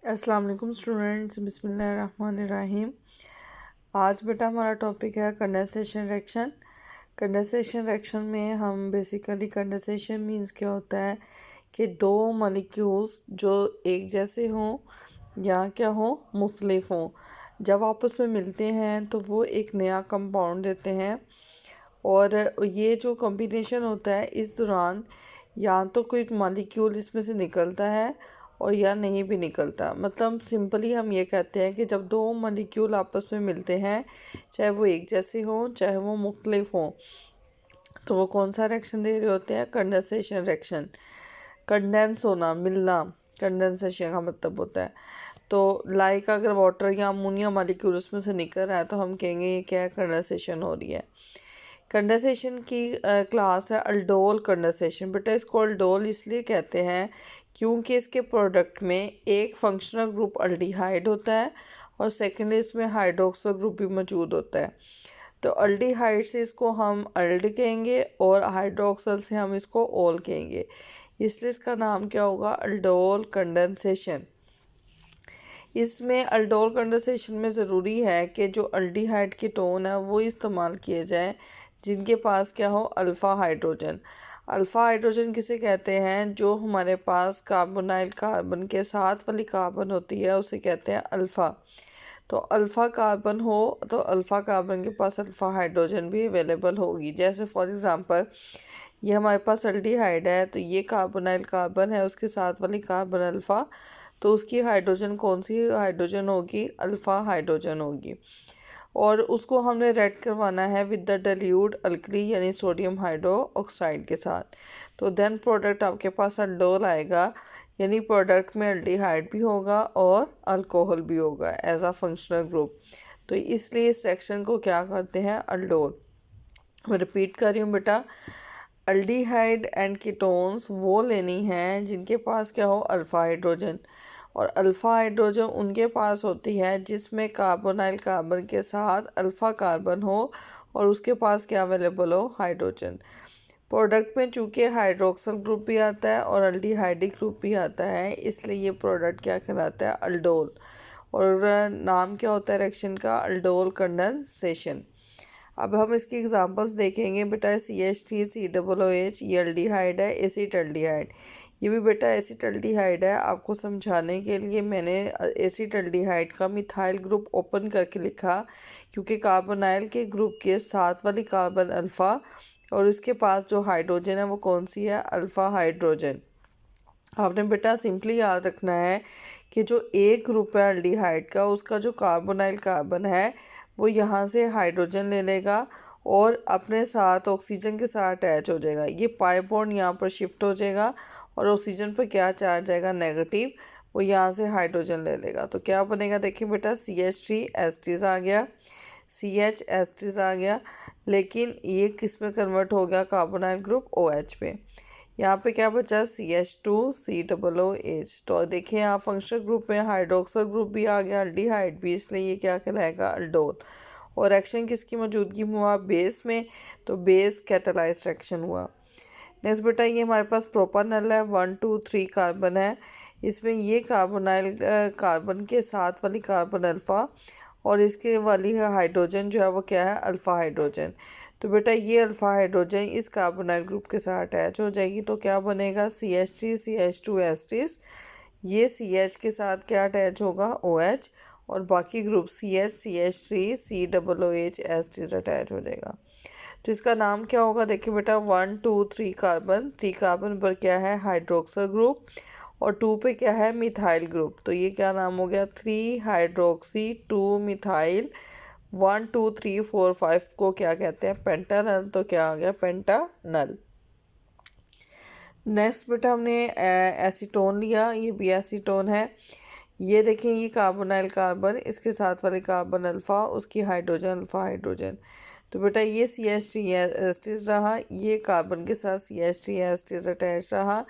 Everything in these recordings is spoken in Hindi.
अस्सलाम वालेकुम स्टूडेंट्स, बिस्मिल्लाहिर्रहमानिर्रहीम। आज बेटा हमारा टॉपिक है कंडेंसेशन रिएक्शन। कंडेंसेशन रिएक्शन में हम बेसिकली कंडेंसेशन मींस क्या होता है कि दो मॉलिक्यूल्स जो एक जैसे हों या क्या हो मुख्तलिफ हों, जब आपस में मिलते हैं तो वो एक नया कंपाउंड देते हैं। और ये जो कॉम्बिनेशन होता है इस दौरान या तो कोई मॉलिक्यूल इसमें से निकलता है और या नहीं भी निकलता। मतलब सिंपली हम ये कहते हैं कि जब दो मॉलिक्यूल आपस में मिलते हैं, चाहे वो एक जैसे हों चाहे वो मुख्तलिफ हों, तो वो कौन सा रिएक्शन दे रहे होते हैं? Condensation reaction. कंडेंस होना, मिलना, कंडेंसेशन का मतलब होता है। तो लाइक अगर वाटर या अमोनिया मॉलिक्यूल उसमें से निकल रहा है तो हम कहेंगे ये क्या है? कंडेंसेशन हो रही है। कंडेंसेशन की क्लास है अल्डोल कंडेंसेशन। बेटा इसको अल्डोल इसलिए कहते हैं क्योंकि इसके प्रोडक्ट में एक फंक्शनल ग्रुप अल्डिहाइड होता है और सेकेंडली इसमें हाइड्रोक्सल ग्रुप भी मौजूद होता है। तो अल्डिहाइड से इसको हम अल्ड कहेंगे और हाइड्रोक्सल से हम इसको ओल कहेंगे, इसलिए इसका नाम क्या होगा? Aldol condensation. इसमें अल्डोल कंडेंसेशन में ज़रूरी है कि जो अल्डिहाइड की टोन है वो इस्तेमाल किए जाए जिनके पास क्या हो? Alpha hydrogen. अल्फ़ा हाइड्रोजन किसे कहते हैं? जो हमारे पास कार्बोनाइल कार्बन के साथ वाली कार्बन होती है उसे कहते हैं अल्फ़ा। तो अल्फ़ा कार्बन हो तो अल्फ़ा कार्बन के पास अल्फ़ा हाइड्रोजन भी अवेलेबल होगी। जैसे फॉर एग्ज़ाम्पल ये हमारे पास अल्डिहाइड है तो ये कार्बोनाइल कार्बन है, उसके साथ वाली कार्बन अल्फ़ा, तो उसकी हाइड्रोजन कौन सी हाइड्रोजन होगी? अल्फ़ा हाइड्रोजन होगी। और उसको हमने रेड करवाना है विद द डाइल्यूट अल्कली यानी सोडियम हाइड्रो ऑक्साइड के साथ। तो देन प्रोडक्ट आपके पास अल्डोल आएगा, यानी प्रोडक्ट में अल्डिहाइड भी होगा और अल्कोहल भी होगा एज अ फंक्शनल ग्रुप। तो इसलिए इस रिएक्शन को क्या करते हैं? अल्डोल। मैं रिपीट कर रही हूँ बेटा, अल्डिहाइड एंड कीटोन्स वो लेनी हैं जिनके पास क्या हो? Alpha hydrogen. और अल्फ़ा हाइड्रोजन उनके पास होती है जिसमें कार्बोनाइल कार्बन के साथ अल्फ़ा कार्बन हो और उसके पास क्या अवेलेबल हो? हाइड्रोजन। प्रोडक्ट में चूँकि हाइड्रोक्सल ग्रुप भी आता है और अल्डिहाइडिक ग्रुप भी आता है, इसलिए ये प्रोडक्ट क्या कहलाता है? अल्डोल। और नाम क्या होता है रिएक्शन का? Aldol condensation. अब हम इसकी एग्जांपल्स देखेंगे बेटा। CH3COOH ये अल्डिहाइड है, एसिटल्डिहाइड। ये भी बेटा एसिटल्डिहाइड है। आपको समझाने के लिए मैंने एसिटल्डिहाइड का मिथाइल ग्रुप ओपन करके लिखा क्योंकि कार्बोनाइल के ग्रुप के साथ वाली कार्बन अल्फ़ा और इसके पास जो हाइड्रोजन है वो कौन सी है? Alpha hydrogen. आपने बेटा सिंपली याद रखना है कि जो एक ग्रुप है अल्डिहाइड का उसका जो कार्बोनाइल कार्बन है वो यहाँ से हाइड्रोजन ले लेगा और अपने साथ ऑक्सीजन के साथ अटैच हो जाएगा। ये पाई बॉन्ड यहाँ पर शिफ्ट हो जाएगा और ऑक्सीजन पर क्या चार्ज आएगा? नेगेटिव। वो यहाँ से हाइड्रोजन ले लेगा तो क्या बनेगा? देखिए बेटा CH3 एस्टिस आ गया, CH एस्टिस आ गया, लेकिन ये किस में कन्वर्ट हो गया? कार्बोनाइल ग्रुप OH पे। यहाँ पे क्या बचा? CH2COOH। तो देखिए यहाँ फंक्शनल ग्रुप में हाइड्रोक्सल ग्रुप भी आ गया, अल्डिहाइड भी, इसलिए ये क्या कहलाएगा? अल्डोल। और एक्शन किसकी मौजूदगी में हुआ? बेस में। तो बेस कैटालाइज रिएक्शन हुआ। नेक्स्ट बेटा ये हमारे पास प्रोपानल है, 1 2 3 कार्बन है। इसमें ये कार्बोनाइल कार्बन के साथ वाली कार्बन अल्फ़ा और इसके वाली हाइड्रोजन जो है वो क्या है? Alpha hydrogen. तो बेटा ये अल्फ़ा हाइड्रोजन इस कार्बोनाइल ग्रुप के साथ अटैच हो जाएगी तो क्या बनेगा? CH3CH2 एस्टिस। ये CH के साथ क्या अटैच होगा? OH। और बाकी ग्रुप CH3COOH एस्टिस अटैच हो जाएगा। तो इसका नाम क्या होगा? देखिए बेटा 1 2 3 कार्बन, 3 कार्बन पर क्या है? हाइड्रोक्सल ग्रुप और 2 पे क्या है? Methyl group. तो ये क्या नाम हो गया? 3 हाइड्रोक्सी 2 मिथाइल। 1 2 3 4 5 को क्या कहते हैं? पेंटानल। तो क्या आ गया? पेंटानल। नेक्स्ट बेटा हमने एसीटोन लिया, ये भी एसीटोन है। ये देखें ये कार्बोनाइल कार्बन, इसके साथ वाले कार्बन अल्फ़ा, उसकी हाइड्रोजन अल्फ़ा हाइड्रोजन। तो बेटा ये CH3 एस्टिस रहा, ये कार्बन के साथ CH3 एस्टिस अटैच रहा,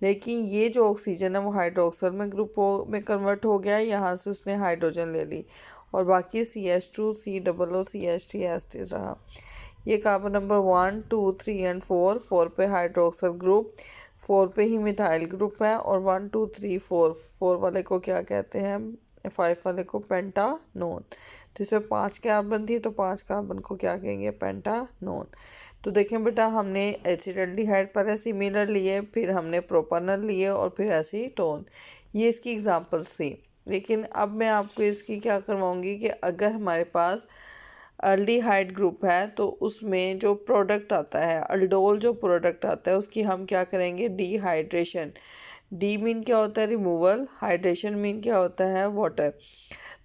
लेकिन ये जो ऑक्सीजन है वो हाइड्रोक्सल में ग्रुप में कन्वर्ट हो गया, यहाँ से उसने हाइड्रोजन ले ली और बाकी CH2COOCH3 एस्टिस रहा। ये कार्बन नंबर 1 2 3 एंड 4 पे हाइड्रोक्सल ग्रुप, 4 पे ही मिथाइल ग्रुप है, और 1 2 3 4 वाले को क्या कहते हैं, 5 वाले को पेंटानोन। तो इसमें 5 कार्बन थी, तो 5 कार्बन को क्या कहेंगे, पेंटानोन। तो देखें बेटा, हमने एसिटाल्डिहाइड पहले सिमिलर लिए, फिर हमने प्रोपानल लिए, और फिर एसीटोन। ये इसकी एग्जांपल्स थी। लेकिन अब मैं आपको इसकी क्या करवाऊंगी कि अगर हमारे पास अल्डिहाइड ग्रुप है तो उसमें जो प्रोडक्ट आता है, अल्डोल जो प्रोडक्ट आता है, उसकी हम क्या करेंगे, डिहाइड्रेशन। डी मीन क्या होता है, रिमूवल। हाइड्रेशन मीन क्या होता है, वाटर।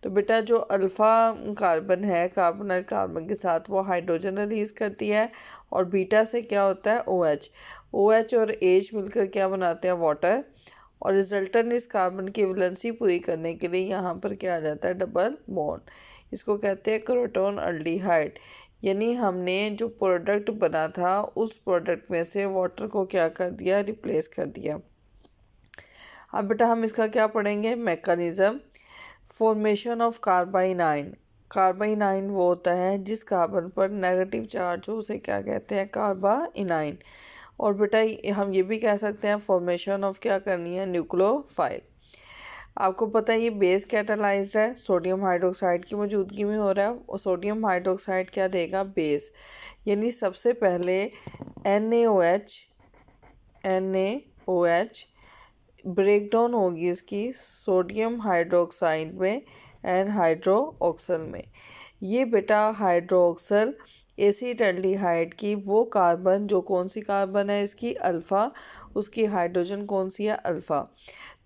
तो बेटा जो अल्फ़ा कार्बन है, कार्बोनाइल कार्बन के साथ वो हाइड्रोजन रिलीज करती है, और बीटा से क्या होता है, OH। OH और H मिलकर क्या बनाते हैं, वाटर। और रिजल्टन इस कार्बन की वैलेंसी पूरी करने के लिए यहाँ पर क्या आ जाता है, डबल बॉन्ड। इसको कहते हैं क्रोटोन अल्डिहाइड। यानी हमने जो प्रोडक्ट बना था उस प्रोडक्ट में से वाटर को क्या कर दिया, रिप्लेस कर दिया। अब बेटा हम इसका क्या पढ़ेंगे, mechanism. Formation of carbanion. Carbanion वो होता है जिस कार्बन पर नेगेटिव चार्ज हो, उसे क्या कहते हैं, कार्बाइनाइन। और बेटा हम ये भी कह सकते हैं फॉर्मेशन ऑफ क्या करनी है, न्यूक्लियोफाइल। आपको पता है ये बेस कैटालाइज्ड है, सोडियम हाइड्रोक्साइड की मौजूदगी में हो रहा है, और सोडियम हाइड्रोक्साइड क्या देगा, बेस। यानी सबसे पहले NaOH ब्रेक डाउन होगी इसकी सोडियम हाइड्रोक्साइड में एंड हाइड्रोक्सल में। ये बेटा हाइड्रोक्सल एसिटाल्डिहाइड की वो कार्बन, जो कौन सी कार्बन है इसकी, अल्फ़ा, उसकी हाइड्रोजन कौन सी है, अल्फ़ा।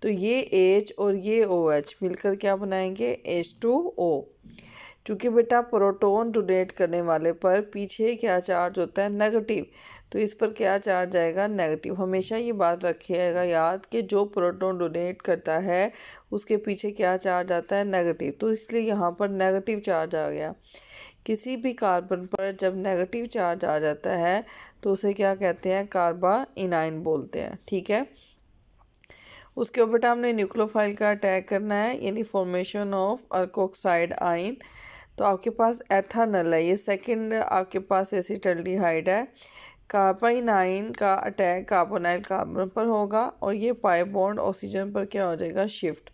तो ये H और ये OH मिलकर क्या बनाएंगे, H2O। क्योंकि बेटा प्रोटॉन डोनेट करने वाले पर पीछे क्या चार्ज होता है, नेगेटिव। तो इस पर क्या चार्ज आएगा, नेगेटिव। हमेशा ये बात रखिएगा याद कि जो प्रोटॉन डोनेट करता है उसके पीछे क्या चार्ज आता है, नेगेटिव। तो इसलिए यहाँ पर नेगेटिव चार्ज आ गया। किसी भी कार्बन पर जब नेगेटिव चार्ज आ जाता है तो उसे क्या कहते हैं, कार्बाइनाइन बोलते हैं। ठीक है। उसके ऊपर हमने न्यूक्लियोफाइल का अटैक करना है, यानी फॉर्मेशन ऑफ अल्कोक्साइड आइन। तो आपके पास एथानल है, ये सेकंड आपके पास एसिटाल्डिहाइड है। कार्बाइनाइन का अटैक कार्बोनाइल कार्बन पर होगा, और ये पाई बॉन्ड ऑक्सीजन पर क्या हो जाएगा, शिफ्ट।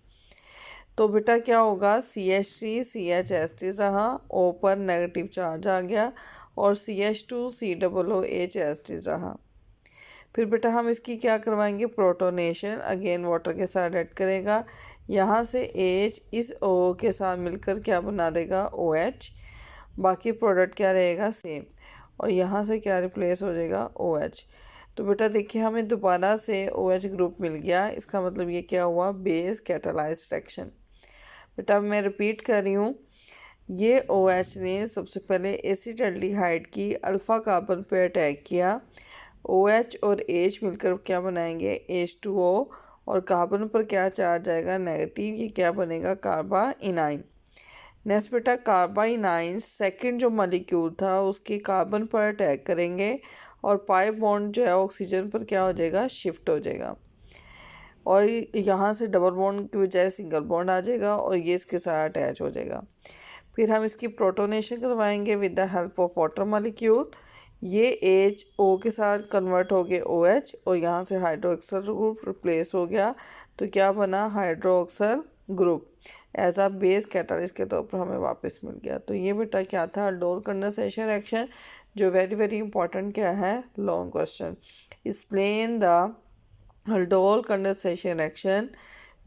तो बेटा क्या होगा, CH3 CHS रहा, O पर नेगेटिव चार्ज आ गया, और CH2 COOH रहा। फिर बेटा हम इसकी क्या करवाएंगे, प्रोटोनेशन। अगेन वाटर के साथ ऐड करेगा, यहाँ से H इस O के साथ मिलकर क्या बना देगा, OH। बाकी प्रोडक्ट क्या रहेगा, सेम, और यहाँ से क्या रिप्लेस हो जाएगा, OH। तो बेटा देखिए हमें दोबारा से OH ग्रुप मिल गया। इसका मतलब ये क्या हुआ, बेस कैटालाइज्ड रिएक्शन। बेटा मैं रिपीट कर रही हूँ, ये OH ने सबसे पहले एसिटाल्डिहाइड की अल्फ़ा कार्बन पर अटैक किया। OH और H मिलकर क्या बनाएंगे, H2O, और कार्बन पर क्या चार्ज आएगा, नेगेटिव। ये क्या बनेगा, कार्बाइनाइन। नेक्स्ट बेटा कार्बाइनाइन सेकंड जो मॉलिक्यूल था उसके कार्बन पर अटैक करेंगे, और पाई बॉन्ड जो है ऑक्सीजन पर क्या हो जाएगा, शिफ्ट हो जाएगा, और यहाँ से डबल बॉन्ड की बजाय सिंगल बॉन्ड आ जाएगा, और ये इसके साथ अटैच हो जाएगा। फिर हम इसकी प्रोटोनेशन करवाएंगे with the help of water molecule. ये HO के साथ कन्वर्ट हो गए OH, और यहाँ से हाइड्रोक्सल ग्रुप रिप्लेस हो गया, तो क्या बना, hydroxyl group as a base catalyst के तौर पर हमें वापस मिल गया। तो ये बेटा क्या था, अल्डोल कंडेंसेशन रिएक्शन, जो वेरी इंपॉर्टेंट क्या है, long question. Explain the aldol condensation reaction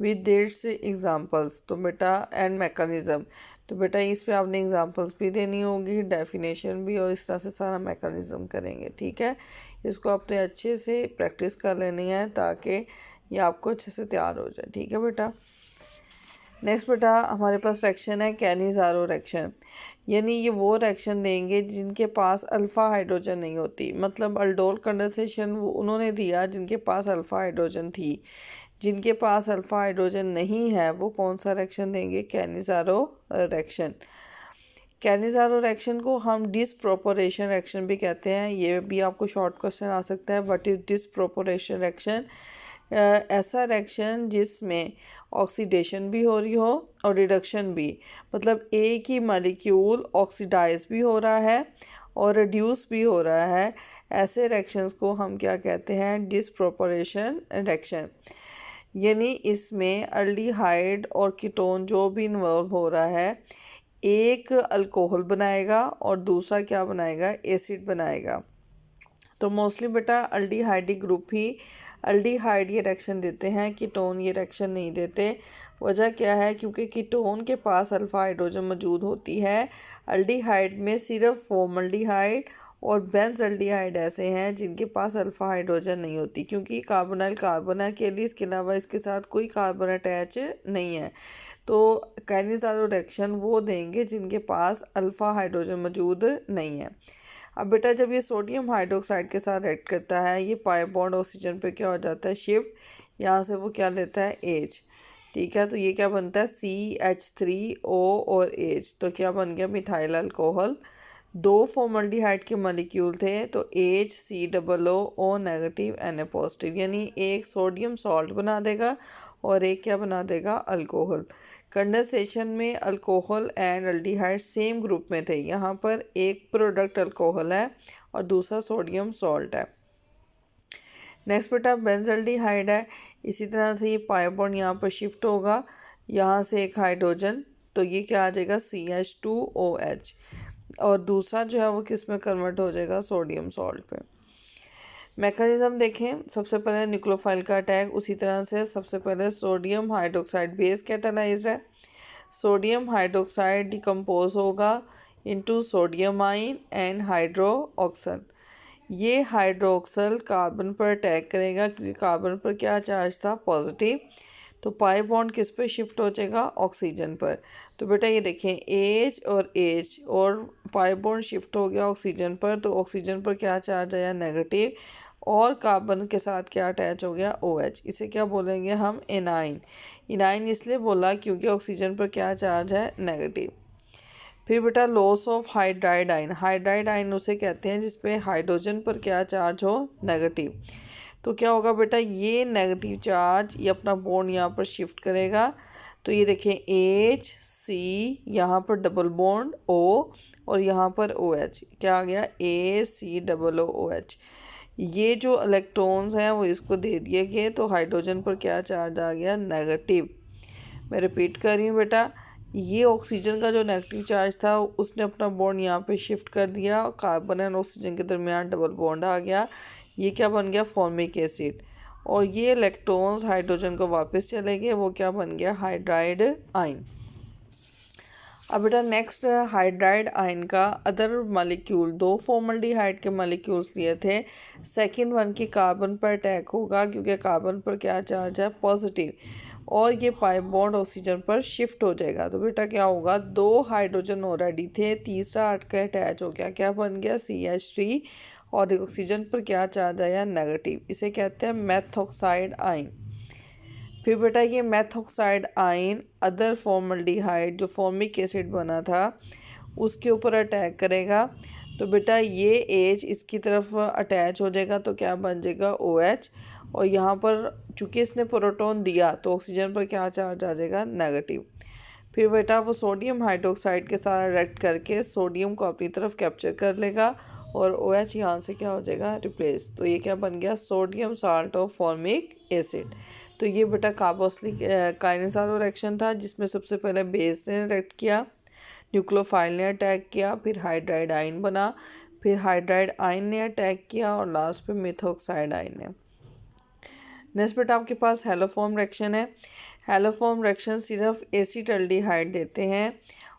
with its examples. तो बेटा एंड मैकेनिज्म। तो बेटा इस पे आपने एग्जांपल्स भी देनी होगी, डेफिनेशन भी, और इस तरह से सारा मैकेनिज्म करेंगे। ठीक है, इसको अपने अच्छे से प्रैक्टिस कर लेनी है ताकि ये आपको अच्छे से तैयार हो जाए। ठीक है बेटा। नेक्स्ट बेटा हमारे पास रिएक्शन है कैनिज़ारो रिएक्शन। यानी ये वो रिएक्शन देंगे जिनके पास अल्फ़ा हाइड्रोजन नहीं होती। मतलब अल्डोल कंडेंसेशन वो उन्होंने दिया जिनके पास अल्फ़ा हाइड्रोजन थी। जिनके पास अल्फ़ा हाइड्रोजन नहीं है वो कौन सा रिएक्शन देंगे, कैनिज़ारो रिएक्शन। कैनिज़ारो रिएक्शन को हम डिसप्रोपोर्शन रिएक्शन भी कहते हैं। ये भी आपको शॉर्ट क्वेश्चन आ सकता है, व्हाट इज़ डिसप्रोपोर्शन रिएक्शन। ऐसा रिएक्शन जिसमें ऑक्सीडेशन भी हो रही हो और रिडक्शन भी, मतलब एक ही मॉलिक्यूल ऑक्सीडाइज भी हो रहा है और रिड्यूस भी हो रहा है। ऐसे रिएक्शंस को हम क्या कहते हैं, डिसप्रोपोर्शन रिएक्शन। यानी इसमें अल्डिहाइड और कीटोन जो भी इन्वॉल्व हो रहा है, एक अल्कोहल बनाएगा और दूसरा क्या बनाएगा, एसिड बनाएगा। तो मोस्टली बेटा अल्डिहाइड ग्रुप ही अल्डिहाइड ये रिएक्शन देते हैं, कीटोन ये रिएक्शन नहीं देते। वजह क्या है, क्योंकि कीटोन के पास अल्फा हाइड्रोजन मौजूद होती है। अल्डिहाइड में सिर्फ फॉर्मल्डिहाइड और बेंजल्डिहाइड ऐसे हैं जिनके पास अल्फा हाइड्रोजन नहीं होती, क्योंकि कार्बोनाइल कार्बन है अकेली, इसके अलावा इसके साथ कोई कार्बन अटैच नहीं है। तो काइनेज़ारो रिएक्शन वो देंगे जिनके पास अल्फा हाइड्रोजन मौजूद नहीं है। अब बेटा जब ये सोडियम हाइड्रोक्साइड के साथ रिएक्ट करता है, ये पाई बॉन्ड ऑक्सीजन पे क्या हो जाता है, शिफ्ट। यहाँ से वो क्या लेता है, H। ठीक है, तो ये क्या बनता है, CH3O और H। तो क्या बन गया, मिथाइल अल्कोहल। दो फॉर्मल्डिहाइड के मॉलिक्यूल थे, तो HCOO नेगेटिव Na पॉजिटिव, यानी एक सोडियम सॉल्ट बना देगा और एक क्या बना देगा, अल्कोहल। कंडेंसेशन में alcohol and aldehyde same group में थे, यहाँ पर एक प्रोडक्ट अल्कोहल है और दूसरा सोडियम सॉल्ट है। नेक्स्ट बेटा बेंजल्डिहाइड है। इसी तरह से ये पाई बॉन्ड यहाँ पर शिफ्ट होगा, यहाँ से एक हाइड्रोजन, तो ये क्या आ जाएगा, CH2OH। और दूसरा जो है वो किस में कन्वर्ट हो जाएगा, सोडियम सॉल्ट पे। मैकेनिज्म देखें, सबसे पहले न्यूक्लियोफाइल का अटैक, उसी तरह से सबसे पहले सोडियम हाइड्रोक्साइड बेस कैटालाइज्ड है। सोडियम हाइड्रोक्साइड डिकम्पोज होगा इनटू सोडियम आइन एंड हाइड्रोक्सल। ये हाइड्रोक्सल कार्बन पर अटैक करेगा, क्योंकि कार्बन पर क्या चार्ज था, पॉजिटिव। तो पाई बॉन्ड किस पे शिफ्ट हो जाएगा, ऑक्सीजन पर। तो बेटा ये देखें, H और H और पाई बॉन्ड शिफ्ट हो गया ऑक्सीजन पर, तो ऑक्सीजन पर क्या चार्ज आया, नेगेटिव। और कार्बन के साथ क्या अटैच हो गया, OH। इसे क्या बोलेंगे हम, एनाइन। इनाइन इसलिए बोला क्योंकि ऑक्सीजन पर क्या चार्ज है, नेगेटिव। फिर बेटा लॉस ऑफ हाइड्राइड आइन। हाइड्राइड आइन उसे कहते हैं जिसपे हाइड्रोजन पर क्या चार्ज हो, नेगेटिव। तो क्या होगा बेटा, ये नेगेटिव चार्ज ये अपना बॉन्ड यहाँ पर शिफ्ट करेगा। तो ये देखें, HC, यहाँ पर डबल बॉन्ड O और यहाँ पर OH, क्या आ गया, ACOOH। ये जो इलेक्ट्रॉन्स हैं वो इसको दे दिए गए, तो हाइड्रोजन पर क्या चार्ज आ गया, नेगेटिव। मैं रिपीट कर रही हूँ बेटा, ये ऑक्सीजन का जो नेगेटिव चार्ज था उसने अपना बॉन्ड यहाँ पे शिफ्ट कर दिया, कार्बन एंड ऑक्सीजन के दरमियान डबल बॉन्ड आ गया, ये क्या बन गया, फॉर्मिक एसिड। और ये इलेक्ट्रॉन्स हाइड्रोजन को वापस चले गए, वो क्या बन गया, हाइड्राइड आइन। अब बेटा नेक्स्ट हाइड्राइड आइन का अदर मॉलिक्यूल, दो फॉर्मल्डिहाइड के मॉलिक्यूल्स लिए थे। सेकंड वन की कार्बन पर अटैक होगा, क्योंकि कार्बन पर क्या चार्ज है, पॉजिटिव। और ये पाई बॉन्ड ऑक्सीजन पर शिफ्ट हो जाएगा। तो बेटा क्या होगा, दो हाइड्रोजन ऑलरेडी थे, तीसरा अटके अटैच हो गया, क्या बन गया, CH3। और ऑक्सीजन पर क्या चार्ज आया, नेगेटिव। इसे कहते हैं मेथॉक्साइड आइन। फिर बेटा ये मेथॉक्साइड आइन अदर फॉर्मल्डिहाइड जो फॉर्मिक एसिड बना था उसके ऊपर अटैक करेगा। तो बेटा ये H इसकी तरफ अटैच हो जाएगा, तो क्या बन जाएगा, OH। और यहाँ पर चूँकि इसने प्रोटॉन दिया तो ऑक्सीजन पर क्या चार्ज आ जाएगा, नेगेटिव। फिर बेटा वो सोडियम हाइड्रोक्साइड के साथ रिएक्ट करके सोडियम को अपनी तरफ कैप्चर कर लेगा और OH यहाँ से क्या हो जाएगा, रिप्लेस। तो ये क्या बन गया, sodium salt of formic acid. तो ये बेटा कार्बोक्सिलिक काइनेज़ारो रिएक्शन था, जिसमें सबसे पहले बेस ने रिएक्ट किया, न्यूक्लियोफाइल ने अटैक किया, फिर हाइड्राइड आइन बना, फिर हाइड्राइड आइन ने अटैक किया और लास्ट पे मेथॉक्साइड आइन ने। नेक्स्ट बेटा आपके पास हैलोफॉर्म रिएक्शन है। हैलोफॉर्म रिएक्शन सिर्फ एसिटल्डिहाइड देते हैं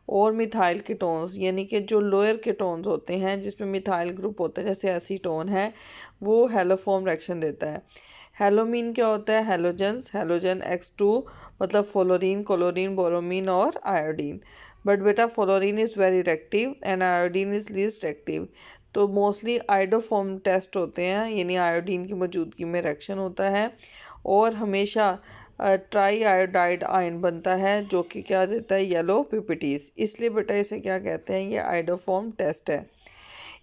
और मिथाइल कीटोन्स, यानी कि जो लोअर कीटोन्स होते हैं जिसमें मिथाइल ग्रुप होता है जैसे एसीटोन है, वो हैलोफॉर्म रिएक्शन देता है। हेलोमीन क्या होता है, हेलोजन्स, हेलोजन X2 मतलब फ्लोरीन, क्लोरीन, बोरोमीन और आयोडीन। बट बेटा fluorine is very reactive and iodine is least reactive. तो मोस्टली आयोडोफॉर्म टेस्ट होते हैं, यानी आयोडीन की मौजूदगी में रिएक्शन होता है। और हमेशा ट्राई आयोडाइड आयन बनता है जो कि क्या देता है, येलो PPTs। इसलिए बेटा इसे क्या कहते हैं, ये आयोडोफॉर्म टेस्ट है।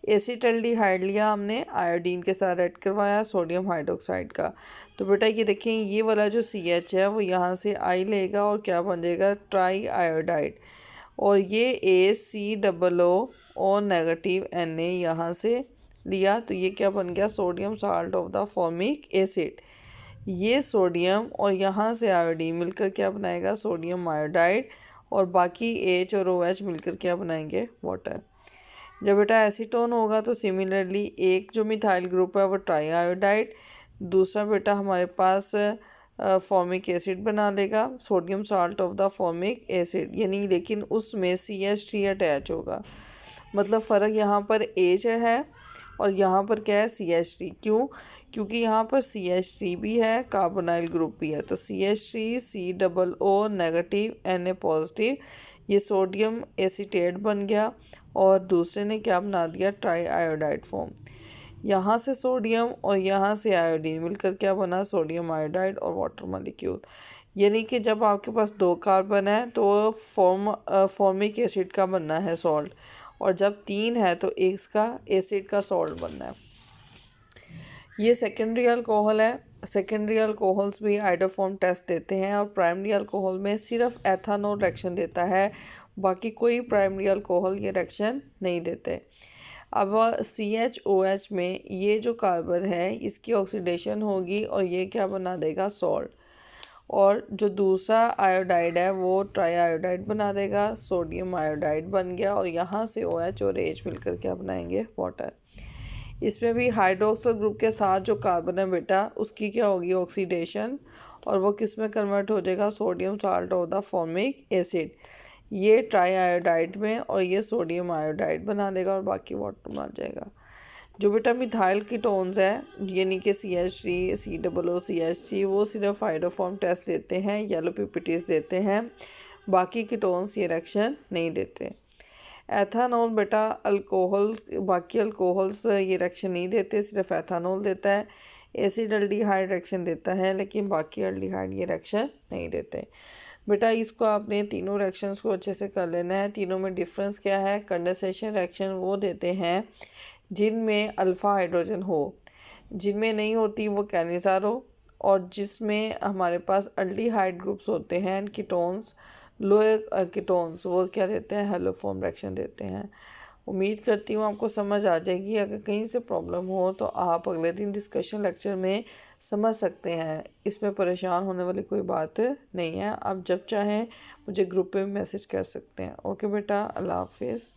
एसिटल्डिहाइड लिया हमने, आयोडीन के साथ ऐड करवाया सोडियम हाइड्रोक्साइड का। तो बेटा ये देखें, ये वाला जो CH है वो यहाँ से I लेगा और क्या बन जाएगा, ट्राई आयोडाइड। और ये ACOO नेगेटिव Na यहाँ से लिया तो ये क्या बन गया, sodium salt of the formic acid. ये सोडियम और यहाँ से आयोडीन मिलकर क्या बनाएगा, सोडियम आयोडाइड, और बाकी H और OH मिलकर क्या बनाएंगे, वाटर। जब बेटा एसीटोन होगा तो सिमिलरली एक जो मिथाइल ग्रुप है वो ट्राई आयोडाइड, दूसरा बेटा हमारे पास फॉर्मिक एसिड बना लेगा, sodium salt of the formic acid, यानी लेकिन उसमें CH3 अटैच होगा। मतलब फ़र्क यहाँ पर H है और यहाँ पर क्या है, CH3। क्यों, क्योंकि यहाँ पर CH3 भी है, कार्बोनाइल ग्रुप भी है, तो CH3 COO negative Na positive, ये सोडियम एसीटेट बन गया, और दूसरे ने क्या बना दिया, ट्राई आयोडाइड फॉर्म। यहाँ से सोडियम और यहाँ से आयोडीन मिलकर क्या बना, सोडियम आयोडाइड और वाटर मॉलिक्यूल। यानी कि जब आपके पास 2 कार्बन है तो फॉर्मिक एसिड का बनना है सॉल्ट, और जब 3 है तो इसका एसिड का सॉल्ट बनना है। ये सेकेंडरी अल्कोहल है। सेकेंडरी अल्कोहल्स भी हाइड्रोफॉर्म टेस्ट देते हैं, और प्राइमरी अल्कोहल में सिर्फ एथानॉल रिएक्शन देता है, बाकी कोई प्राइमरी अल्कोहल ये रिएक्शन नहीं देते। अब CHOH में ये जो कार्बन है इसकी ऑक्सीडेशन होगी और ये क्या बना देगा, सॉल्ट, और जो दूसरा आयोडाइड है वो ट्राई आयोडाइड बना देगा, सोडियम आयोडाइड बन गया, और यहाँ से OH और H मिलकर क्या बनाएंगे, वाटर। इसमें भी हाइड्रोक्सिल ग्रुप के साथ जो कार्बन है बेटा उसकी क्या होगी, ऑक्सीडेशन, और वो किस में कन्वर्ट हो जाएगा, sodium salt of the formic acid, ये ट्राई आयोडाइड में, और ये सोडियम आयोडाइड बना देगा और बाकी वाटर बन जाएगा। जो बेटा मिथाइल कीटोन्स है यानी कि CH3 COO CH3 वो सिर्फ हाइड्रोफॉर्म टेस्ट देते हैं, येलो PPTs देते हैं, बाकी कीटोन्स ये रिएक्शन नहीं देते। एथानॉल बेटा अल्कोहल, बाकी अल्कोहल्स ये रिएक्शन नहीं देते, सिर्फ एथानॉल देता है। एसिड एल्डिहाइड रिएक्शन देता है लेकिन बाकी एल्डिहाइड ये रिएक्शन नहीं देते। बेटा इसको आपने तीनों रिएक्शंस को अच्छे से कर लेना है। तीनों में डिफरेंस क्या है, कंडेंसेशन रिएक्शन वो देते हैं जिनमें अल्फ़ा हाइड्रोजन हो, जिनमें नहीं होती वो कैनिज़ारो, और जिसमें हमारे पास अल्डिहाइड ग्रुप्स होते हैं कीटोन्स, लोअर कीटोन्स, वो क्या देते हैं, हेलोफॉर्म रिएक्शन देते हैं। उम्मीद करती हूँ आपको समझ आ जाएगी। अगर कहीं से प्रॉब्लम हो तो आप अगले दिन डिस्कशन लेक्चर में समझ सकते हैं, इसमें परेशान होने वाली कोई बात नहीं है। आप जब चाहें मुझे ग्रुप पे मैसेज कर सकते हैं। ओके बेटा, अल्लाह हाफिज़।